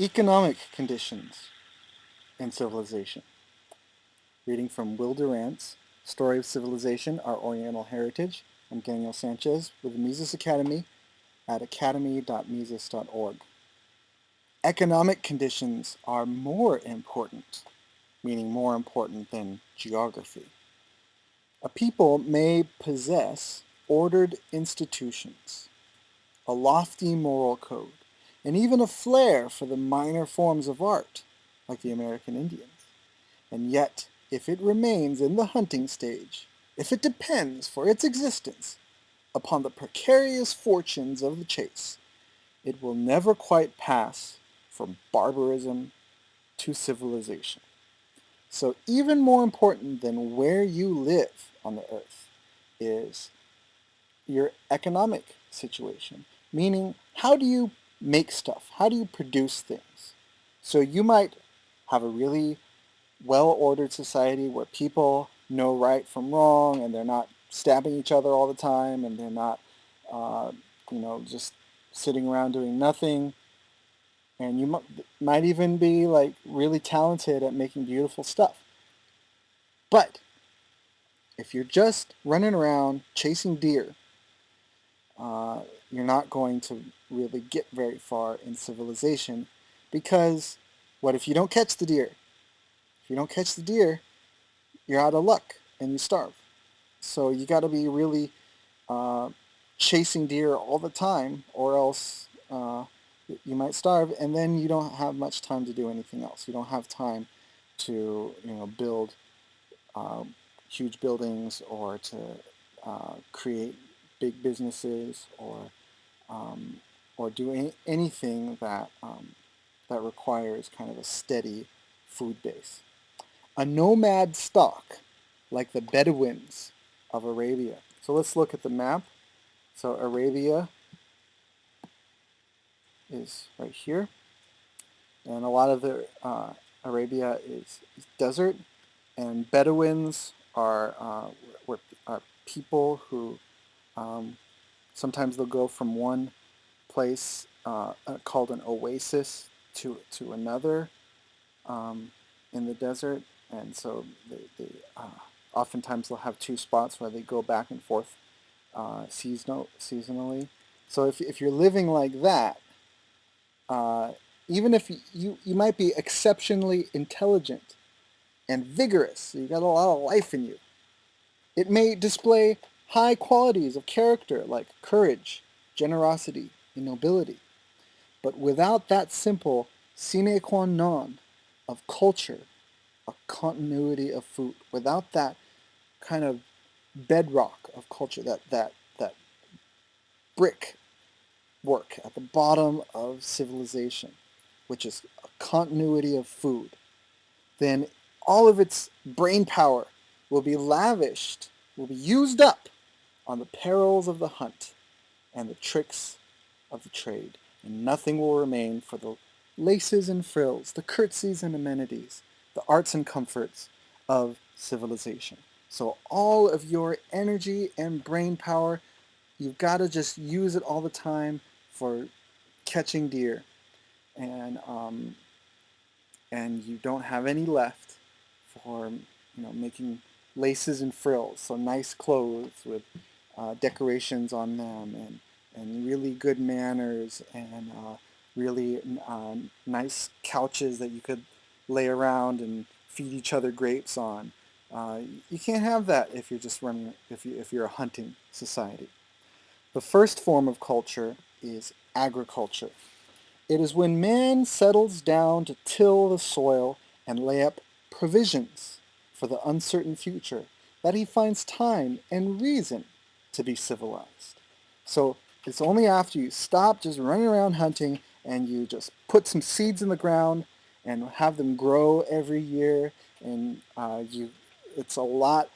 Economic conditions in civilization. Reading from Will Durant's Story of Civilization, Our Oriental Heritage. I'm Daniel Sanchez with the Mises Academy at academy.mises.org. Economic conditions are more important, meaning more important than geography. A people may possess ordered institutions, a lofty moral code, and even a flair for the minor forms of art, like the American Indians. And yet, if it remains in the hunting stage, if it depends for its existence upon the precarious fortunes of the chase, it will never quite pass from barbarism to civilization. So even more important than where you live on the earth is your economic situation, meaning how do you make stuff? How do you produce things? So you might have a really well-ordered society where people know right from wrong and they're not stabbing each other all the time and they're not, uh, just sitting around doing nothing. And you might even be like really talented at making beautiful stuff. But if you're just running around chasing deer, uh, you're not going to really get very far in civilization because what if you don't catch the deer? If you don't catch the deer, you're out of luck and you starve. So you got to be really uh, chasing deer all the time, or else you might starve, and then you don't have much time to do anything else. You don't have time to build um, huge buildings or to create big businesses um, or do anything that requires kind of a steady food base. A nomad stock, like the Bedouins of Arabia. So let's look at the map. So Arabia is right here, and a lot of the Arabia is desert, and Bedouins are people who um, sometimes they'll go from one place called an oasis to another um, in the desert, and so they oftentimes they'll have two spots where they go back and forth seasonally. So if you're living like that, uh, even if you might be exceptionally intelligent and vigorous, so you got a lot of life in you, it may display high qualities of character like courage, generosity, and nobility. But without that simple sine qua non of culture, a continuity of food, without that kind of bedrock of culture, that brick work at the bottom of civilization, which is a continuity of food, then all of its brain power will be lavished, will be used up on the perils of the hunt and the tricks of the trade, and nothing will remain for the laces and frills, the curtsies and amenities, the arts and comforts of civilization. So all of your energy and brain power, you've got to just use it all the time for catching deer, and and you don't have any left for making laces and frills, so nice clothes with decorations on them and really good manners and really nice couches that you could lay around and feed each other grapes on. You can't have that if you're just running if you're a hunting society. The first form of culture is agriculture. It is when man settles down to till the soil and lay up provisions for the uncertain future that he finds time and reason to be civilized. So it's only after you stop just running around hunting and you just put some seeds in the ground and have them grow every year, and it's a lot,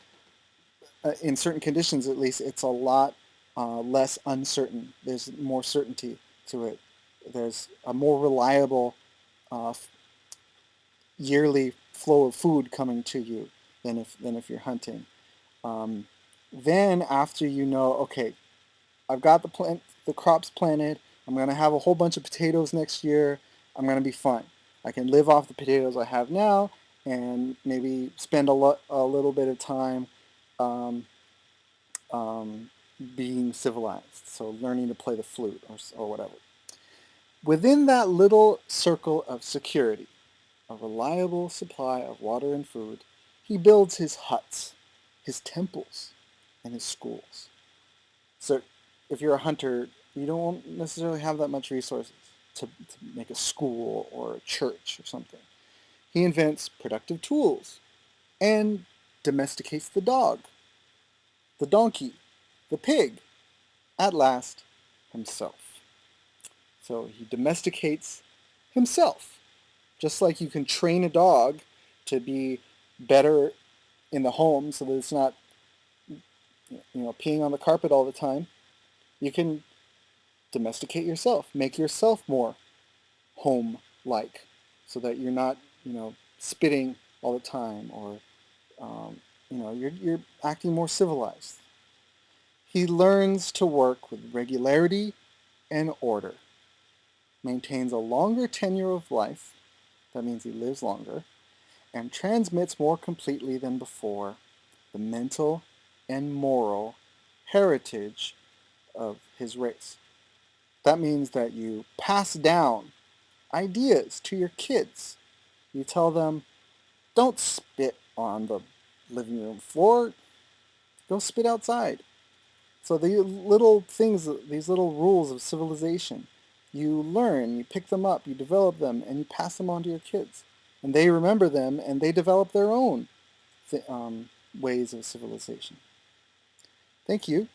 in certain conditions at least, it's a lot less uncertain. There's more certainty to it. There's a more reliable uh, yearly flow of food coming to you than if you're hunting. Um, then after okay, I've got the crops planted. I'm gonna have a whole bunch of potatoes next year. I'm going to be fine. I can live off the potatoes I have now and maybe spend a little bit of time um, um, being civilized, so learning to play the flute or whatever. Within that little circle of security, a reliable supply of water and food, he builds his huts, his temples, and his schools. So if you're a hunter, you don't necessarily have that much resources to make a school or a church or something. He invents productive tools and domesticates the dog, the donkey, the pig, at last, himself. So he domesticates himself. Just like you can train a dog to be better in the home so that it's not, peeing on the carpet all the time, you can domesticate yourself, make yourself more home-like so that you're not, spitting all the time or, you're acting more civilized. He learns to work with regularity and order, maintains a longer tenure of life, that means he lives longer, and transmits more completely than before the mental and moral heritage of his race. That means that you pass down ideas to your kids. You tell them, don't spit on the living room floor, go spit outside. So the little things, these little rules of civilization, you learn, you pick them up, you develop them, and you pass them on to your kids. And they remember them, and they develop their own ways of civilization. Thank you.